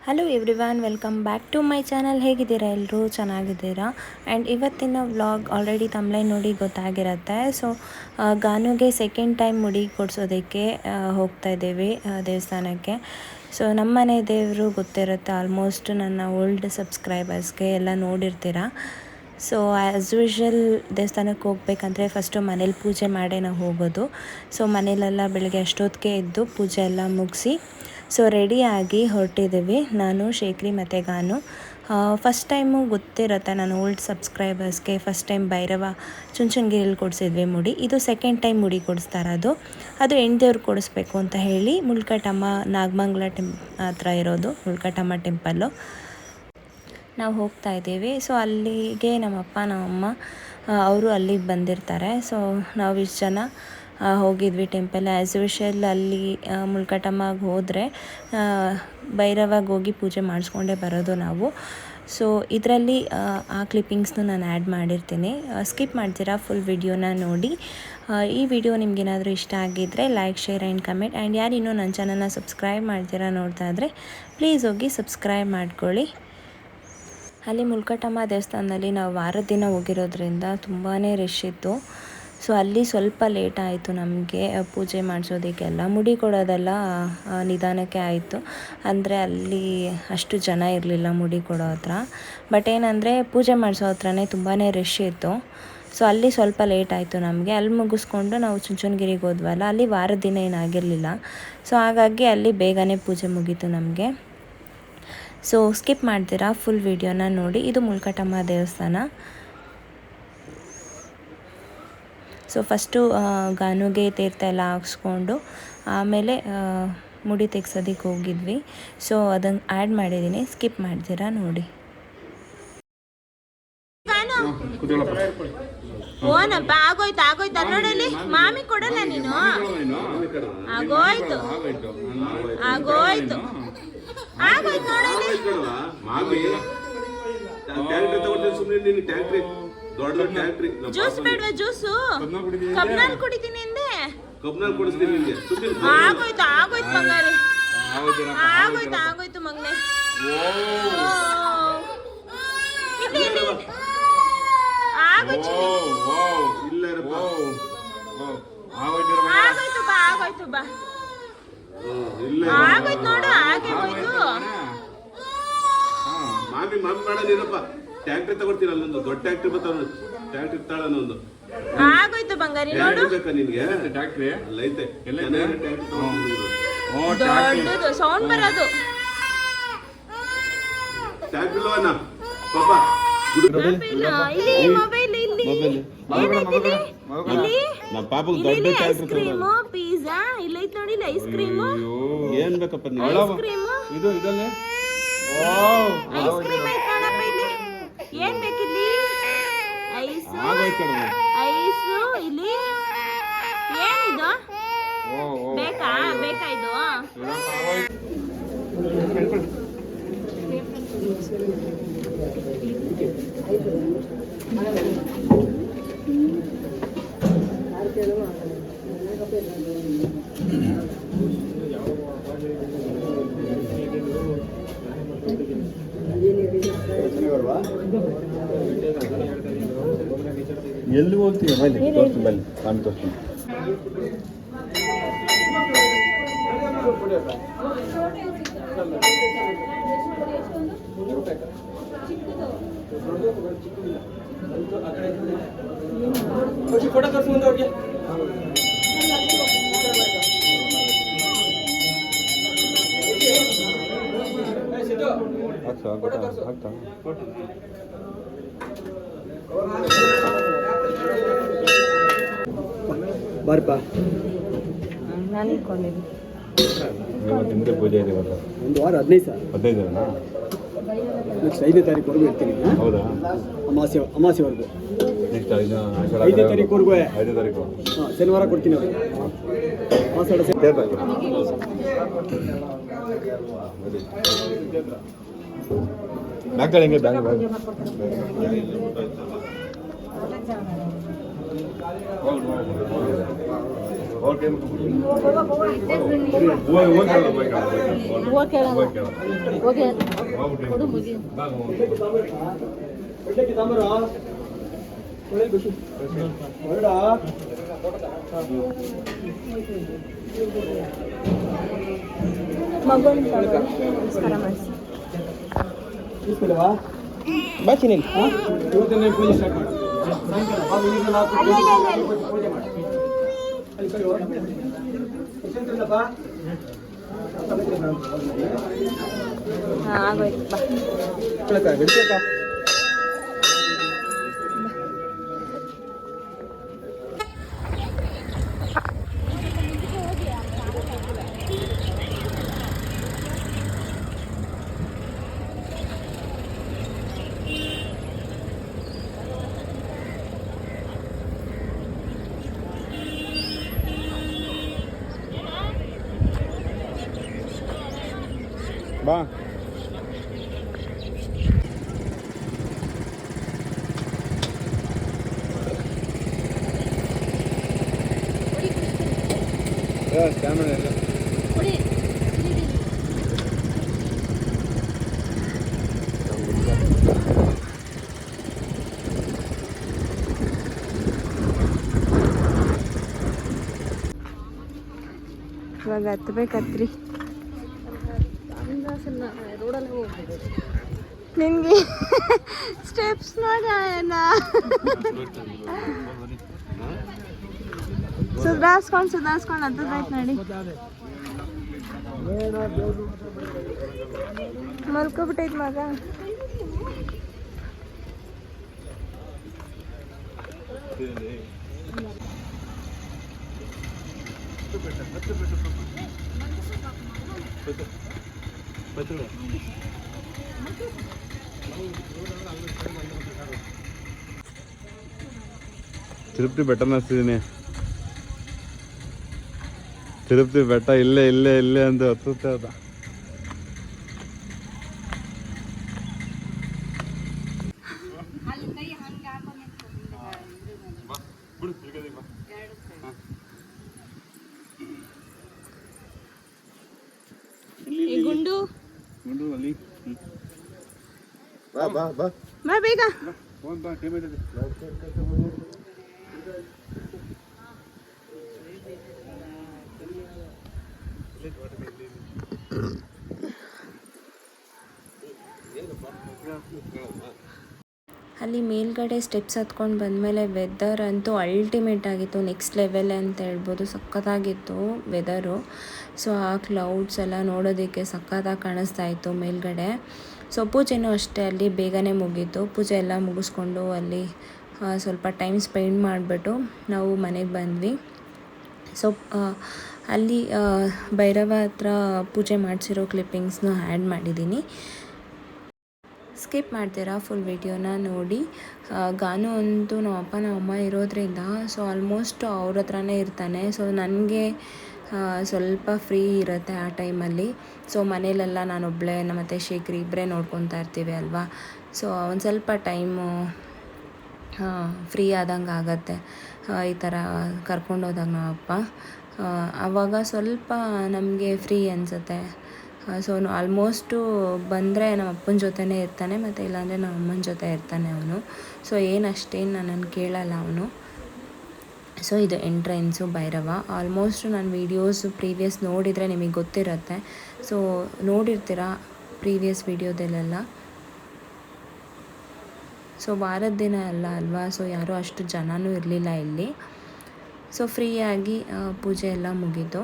Hello everyone, welcome back to my channel. ಹೇಗಿದ್ದೀರಾ? ಎಲ್ಲರೂ ಚೆನ್ನಾಗಿದ್ದೀರಾ? ಆ್ಯಂಡ್ ಇವತ್ತಿನ ವ್ಲಾಗ್ ಆಲ್ರೆಡಿ ತಮ್ಲೈನ್ ನೋಡಿ ಗೊತ್ತಾಗಿರುತ್ತೆ. ಸೊ ಗಾನುಗೆ ಸೆಕೆಂಡ್ ಟೈಮ್ ಮುಡಿ ಕೊಡಿಸೋದಕ್ಕೆ ಹೋಗ್ತಾ ಇದ್ದೀವಿ ದೇವಸ್ಥಾನಕ್ಕೆ. ಸೊ ನಮ್ಮ ಮನೆ ದೇವರು ಗೊತ್ತಿರುತ್ತೆ, ಆಲ್ಮೋಸ್ಟ್ ನನ್ನ ಓಲ್ಡ್ ಸಬ್ಸ್ಕ್ರೈಬರ್ಸ್ಗೆ ಎಲ್ಲ ನೋಡಿರ್ತೀರ. ಸೊ ಆ್ಯಸ್ ಯೂಶ್ವಲ್ ದೇವಸ್ಥಾನಕ್ಕೆ ಹೋಗ್ಬೇಕಂದ್ರೆ ಫಸ್ಟು ಮನೇಲಿ ಪೂಜೆ ಮಾಡೇ ನಾವು ಹೋಗೋದು. ಸೊ ಮನೇಲೆಲ್ಲ ಬೆಳಗ್ಗೆ ಅಷ್ಟೊತ್ತಿಗೆ ಎದ್ದು ಪೂಜೆ ಎಲ್ಲ ಮುಗಿಸಿ ಸೊ ರೆಡಿಯಾಗಿ ಹೊರಟಿದ್ದೀವಿ, ನಾನು ಶೇಖರಿ ಮತ್ತು ಗಾನು. ಫಸ್ಟ್ ಟೈಮು ಗೊತ್ತಿರುತ್ತೆ ನಾನು ಓಲ್ಡ್ ಸಬ್ಸ್ಕ್ರೈಬರ್ಸ್ಗೆ, ಫಸ್ಟ್ ಟೈಮ್ ಭೈರವ ಚುಂಚನಗಿರಿಯಲ್ಲಿ ಕೊಡಿಸಿದ್ವಿ ಮುಡಿ. ಇದು ಸೆಕೆಂಡ್ ಟೈಮ್ ಮುಡಿ ಕೊಡಿಸ್ತಾ ಇರೋದು. ಅದು ಹೆಣ್ದೇವ್ರು ಕೊಡಿಸ್ಬೇಕು ಅಂತ ಹೇಳಿ ಮುಲ್ಕಟಮ್ಮ ನಾಗಮಂಗಲ ಹತ್ರ ಇರೋದು ಮುಲ್ಕಟಮ್ಮ ಟೆಂಪಲ್ಲು ನಾವು ಹೋಗ್ತಾ ಇದ್ದೀವಿ. ಸೊ ಅಲ್ಲಿಗೆ ನಮ್ಮಪ್ಪ ನಮ್ಮಮ್ಮ ಅವರು ಅಲ್ಲಿಗೆ ಬಂದಿರ್ತಾರೆ. ಸೊ ನಾವು ಇಷ್ಟು ಜನ ಹೋಗಿದ್ವಿ ಟೆಂಪಲ್. ಆ್ಯಸ್ ಯೂಶ್ವಲ್ ಅಲ್ಲಿ ಮುಲ್ಕಟಮ್ಮಗೆ ಹೋದರೆ ಭೈರವಾಗಿ ಹೋಗಿ ಪೂಜೆ ಮಾಡಿಸ್ಕೊಂಡೇ ಬರೋದು ನಾವು. ಸೊ ಇದರಲ್ಲಿ ಆ ಕ್ಲಿಪ್ಪಿಂಗ್ಸ್ನು ನಾನು ಆ್ಯಡ್ ಮಾಡಿರ್ತೀನಿ, ಸ್ಕಿಪ್ ಮಾಡ್ತೀರಾ ಫುಲ್ ವಿಡಿಯೋನ ನೋಡಿ. ಈ ವಿಡಿಯೋ ನಿಮಗೇನಾದರೂ ಇಷ್ಟ ಆಗಿದ್ದರೆ like, share and comment. And ಯಾರು ಇನ್ನೂ ನನ್ನ ಚಾನಲ್ನ ಸಬ್ಸ್ಕ್ರೈಬ್ ಮಾಡ್ತೀರಾ ನೋಡ್ತಾ ಇದ್ದರೆ ಪ್ಲೀಸ್ ಹೋಗಿ ಸಬ್ಸ್ಕ್ರೈಬ್ ಮಾಡ್ಕೊಳ್ಳಿ. ಅಲ್ಲಿ ಮುಲ್ಕಟಮ್ಮ ದೇವಸ್ಥಾನದಲ್ಲಿ ನಾವು ವಾರದ ದಿನ ಹೋಗಿರೋದ್ರಿಂದ ತುಂಬಾ ರಶ್ ಇತ್ತು. ಸೊ ಅಲ್ಲಿ ಸ್ವಲ್ಪ ಲೇಟ್ ಆಯಿತು ನಮಗೆ ಪೂಜೆ ಮಾಡಿಸೋದಕ್ಕೆಲ್ಲ. ಮುಡಿ ಕೊಡೋದೆಲ್ಲ ನಿಧಾನಕ್ಕೆ ಆಯಿತು, ಅಂದರೆ ಅಲ್ಲಿ ಅಷ್ಟು ಜನ ಇರಲಿಲ್ಲ ಮುಡಿ ಕೊಡೋ ಹತ್ರ. ಬಟ್ ಏನಂದರೆ ಪೂಜೆ ಮಾಡಿಸೋ ಹತ್ರನೇ ತುಂಬಾ ರಶ್ ಇತ್ತು. ಸೊ ಅಲ್ಲಿ ಸ್ವಲ್ಪ ಲೇಟ್ ಆಯಿತು ನಮಗೆ. ಅಲ್ಲಿ ಮುಗಿಸ್ಕೊಂಡು ನಾವು ಚುಂಚನಗಿರಿಗೆ ಹೋದ್ವಲ್ಲ, ಅಲ್ಲಿ ವಾರದ ದಿನ ಏನಾಗಿರಲಿಲ್ಲ. ಸೊ ಹಾಗಾಗಿ ಅಲ್ಲಿ ಬೇಗನೆ ಪೂಜೆ ಮುಗೀತು ನಮಗೆ. ಸೊ ಸ್ಕಿಪ್ ಮಾಡ್ತೀರಾ ಫುಲ್ ವಿಡಿಯೋನ ನೋಡಿ. ಇದು ಮುಲ್ಕಟಮ್ಮ ದೇವಸ್ಥಾನ. ಸೊ ಫಸ್ಟು ಗಾನುಗೆ ತೀರ್ಥ ಎಲ್ಲ ಹಾಕ್ಸ್ಕೊಂಡು ಆಮೇಲೆ ಮುಡಿ ತೆಗ್ಸೋದಕ್ಕೆ ಹೋಗಿದ್ವಿ. ಸೊ ಅದನ್ನು ಆ್ಯಡ್ ಮಾಡಿದ್ದೀನಿ, ಸ್ಕಿಪ್ ಮಾಡ್ತೀರಾ ನೋಡಿ. ಓನಪ್ಪ ಆಗೋಯ್ತು ಆಗೋಯ್ತು ನೋಡಲಿ, ಮಾಮಿ ಕೊಡಲ್ಲ ನೀನು. ಆಗೋಯ್ತು ಆಗೋಯ್ತು ಆಗೋಯ್ತು ನೋಡಲಿ. ಜ್ಯೂಸ್ ಬೇಡವಾ? ಜ್ಯೂಸು ಕಬ್ನಲ್ಲಿ ಕುಡಿತೀನಿ ಅಂದೆ. ಆಗೋಯ್ತು ಆಗೋಯ್ತು ಬಂಗಾರಿ, ಆಗೋಯ್ತು ಆಗೋಯ್ತು ಮಗನೆ. ಆಗೋಯ್ತು ಬಾ, ಆಗೋಯ್ತು ಬಾ, ಆಗೋಯ್ತು ನೋಡು, ಹಾಗೆ ಹೋಯ್ತು. ಮಾಮಿ ಮಾಡ ನೀನಪ್ಪ, ಟ್ಯಾಕ್ಟ್ರಿ ತಗೊಳ್ತೀರ ಅಲ್ಲೊಂದು ದೊಡ್ಡ ಟ್ಯಾಕ್ಟ್ರಿ ಬರ್ತಾವ, ಟ್ಯಾಕ್ಟ್ರಿ ತಾಳನ್ನೊಂದು. ಆಗೋಯ್ತು ಬಂಗಾರಿ ನೋಡು. ಬೇಕಾ ನಿನ್ಗೆ ಟ್ಯಾಕ್ಟ್ರಿ? ಅಲ್ಲ ಐತೆ, ದೊಡ್ಡದು ಸೌಂಡ್ ಬರೋದು. ಟ್ಯಾಕ್ಟ್ರಿ ಲೋನ ಪಾಪ ಇಲ್ಲಿ ಮೊಬೈಲ್, ಇಲ್ಲಿ ನಮ್ಮ ಪಾಪಗೆ ದೊಡ್ಡ ಐಸ್ ಕ್ರೀಮು, ಪಿಜ್ಜಾ ಇಲ್ಲ ಐತ್ ನೋಡಿ, ಐಸ್ ಕ್ರೀಮು. ಏನ್ ಬೇಕಪ್ಪ ಐಸ್ ಕ್ರೀಮು, ಇದು ಇದಲ್ಲೇ ಐಸ್ ಕ್ರೀಮ್ ಐತ್ ನೋಡಪ್ಪ ಇಲ್ಲಿ. ಏನ್ ಬೇಕಿಲ್ಲಿ? ಐಸ್ ಐಸು ಇಲ್ಲಿ. ಏನಿದು ಬೇಕಾ? ಬೇಕಾ ಇದು? ಎಲ್ಲಿ ಹೋಗ್ತೀವಿ? ಬನ್ನಿ ತೋರಿಸ್ತೀನಿ, ಬನ್ನಿ ನಾನು ತೋರಿಸ್ತೀನಿ. ಫೋಟೋ ತೋರಿಸಿ ಮುಂದೆ ಹೋಗಿ. ಬಾರಪ್ಪ, ನಾನು ಇಟ್ಕೊಂಡಿದ್ದೀನಿ. ಇವತ್ತಿಂದ ಪೂಜೆ ಇದೆ ಇವತ್ತು. ಒಂದು ವಾರ 15 ದಿನ ನೆಕ್ಸ್ಟ್ 5ನೇ ತಾರೀಕುವರೆಗೂ ಇರ್ತೀನಿ. ಹೌದಾ? ಅಮಾವಾಸ್ಯವರೆಗೂ ನೆಕ್ಸ್ಟ್ 5ನೇ ತಾರೀಕುವರೆಗೂ. 5ನೇ ತಾರೀಕು ಶನಿವಾರ ಕೊಡ್ತೀನಿ ಅವ್ರಿಗೆ. ಮಾಸಾಡ ಬ್ಯಾಗ್ ಹೆಂಗೆ ಬ್ಯಾಗ್ ಮಗುನ ನಮಸ್ಕಾರ ಮಾಡಿಸಿ. ಬಾ ಚಿನಿಲ್ ಇವತ್ತೇ ಪೂಜೆ ಸ್ಟಾರ್ಟ್ ಮಾಡಿ ಪೂಜೆ ಮಾಡಿ ಆಗೋಯ್ತು ಬಾ. ಬಿಡ್ಬೇಕಾ ಬಾ. ಕ್ಯಾಮೆರಾ ಎಲ್ಲ ಇವಾಗ ಹತ್ಬೇಕತ್ರಿ. ನಿನ್ಗೆ ಸ್ಟೆಪ್ಸ್ ನೋಡೋಣ. ಸುಧಾರಿಸ್ಕೊಂಡು ಹತ್ತದಾಯ್ತು ನೋಡಿ. ಮಲ್ಕೊಬಿಟ್ಟೈತ್ ಮಗ. ತಿರುಪತಿ ಬೆಟ್ಟ ಅನ್ನಿಸ್ತಿದ್ದೀನಿ. ತಿರುಪತಿ ಬೆಟ್ಟ ಇಲ್ಲೇ ಇಲ್ಲೇ ಇಲ್ಲೇ ಅಂತ ಹತ್ತುತ್ತೆ ಅದ. ಗುಂಡು ಗುಂಡು ಅಲ್ಲಿ ಬಾ ಬಾ ಬಾ ಬಾ ಬೇಗ. ಬಾ ಟೈಮ್ ಆಯ್ತದೆ. ಅಲ್ಲಿ ಮೇಲ್ಗಡೆ ಸ್ಟೆಪ್ಸ್ ಹತ್ಕೊಂಡು ಬಂದಮೇಲೆ ವೆದರ್ ಅಂತೂ ಅಲ್ಟಿಮೇಟ್ ಆಗಿತ್ತು, ನೆಕ್ಸ್ಟ್ ಲೆವೆಲ್ ಅಂತ ಹೇಳ್ಬೋದು. ಸಖತ್ತಾಗಿತ್ತು ವೆದರು. ಸೊ ಆ ಕ್ಲೌಡ್ಸ್ ಎಲ್ಲ ನೋಡೋದಕ್ಕೆ ಸಖತ್ತಾಗಿ ಕಾಣಿಸ್ತಾ ಇತ್ತು ಮೇಲ್ಗಡೆ. ಸೊ ಪೂಜೆನೂ ಅಷ್ಟೇ ಅಲ್ಲಿ ಬೇಗನೆ ಮುಗೀತು. ಪೂಜೆ ಎಲ್ಲ ಮುಗಿಸ್ಕೊಂಡು ಅಲ್ಲಿ ಸ್ವಲ್ಪ ಟೈಮ್ ಸ್ಪೆಂಡ್ ಮಾಡಿಬಿಟ್ಟು ನಾವು ಮನೆಗೆ ಬಂದ್ವಿ. ಸೊ ಅಲ್ಲಿ ಭೈರವ ಹತ್ರ ಪೂಜೆ ಮಾಡಿಸಿರೋ ಕ್ಲಿಪ್ಪಿಂಗ್ಸ್ನೂ ಆ್ಯಡ್ ಮಾಡಿದ್ದೀನಿ. ಸ್ಕಿಪ್ ಮಾಡ್ತೀರಾ ಫುಲ್ ವಿಡಿಯೋನ ನೋಡಿ. ಗಾನು ಅಂತೂ ನಮ್ಮ ಅಪ್ಪ ನಮ್ಮ ಅಮ್ಮ ಇರೋದ್ರಿಂದ ಸೊ ಆಲ್ಮೋಸ್ಟ್ ಅವ್ರ ಹತ್ರನೇ ಇರ್ತಾನೆ. ಸೊ ನನಗೆ ಸ್ವಲ್ಪ ಫ್ರೀ ಇರುತ್ತೆ ಆ ಟೈಮಲ್ಲಿ. ಸೊ ಮನೇಲೆಲ್ಲ ನಾನೊಬ್ಬಳೇ ಮತ್ತು ಶೇಖರ್ ಇಬ್ಬರೇ ನೋಡ್ಕೊತಾ ಇರ್ತೀವಿ ಅಲ್ವಾ. ಸೊ ಒಂದು ಸ್ವಲ್ಪ ಟೈಮು ಫ್ರೀ ಆದಂಗೆ ಆಗತ್ತೆ ಈ ಥರ ಕರ್ಕೊಂಡೋದಾಗ ನಮ್ಮಪ್ಪ. ಆವಾಗ ಸ್ವಲ್ಪ ನಮಗೆ ಫ್ರೀ ಅನಿಸುತ್ತೆ. ಸೊ ಆಲ್ಮೋಸ್ಟು ಬಂದರೆ ನಮ್ಮ ಅಪ್ಪನ ಜೊತೆನೇ ಇರ್ತಾನೆ, ಮತ್ತು ಇಲ್ಲಾಂದರೆ ನಮ್ಮ ಅಮ್ಮನ ಜೊತೆ ಇರ್ತಾನೆ ಅವನು. ಸೊ ಅಷ್ಟೇನು ನನ್ನನ್ನು ಕೇಳಲ್ಲ ಅವನು. ಸೊ ಇದು ಎಂಟ್ರೆನ್ಸು ಭೈರವ. ಆಲ್ಮೋಸ್ಟ್ ನಾನು ವೀಡಿಯೋಸ್ ಪ್ರೀವಿಯಸ್ ನೋಡಿದರೆ ನಿಮಗೆ ಗೊತ್ತಿರುತ್ತೆ. ಸೊ ನೋಡಿರ್ತೀರ ಪ್ರೀವಿಯಸ್ ವೀಡಿಯೋದಲ್ಲೆಲ್ಲ. ಸೊ ವಾರದ ದಿನ ಅಲ್ವಾ, ಸೊ ಯಾರೂ ಅಷ್ಟು ಜನನೂ ಇರಲಿಲ್ಲ ಇಲ್ಲಿ. ಸೊ ಫ್ರೀಯಾಗಿ ಪೂಜೆ ಎಲ್ಲ ಮುಗೀತು.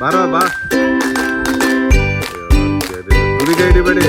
ಬಾರೋ ಬಾ ಹುಡುಗ ಹಿಡಿಬೇಡಿ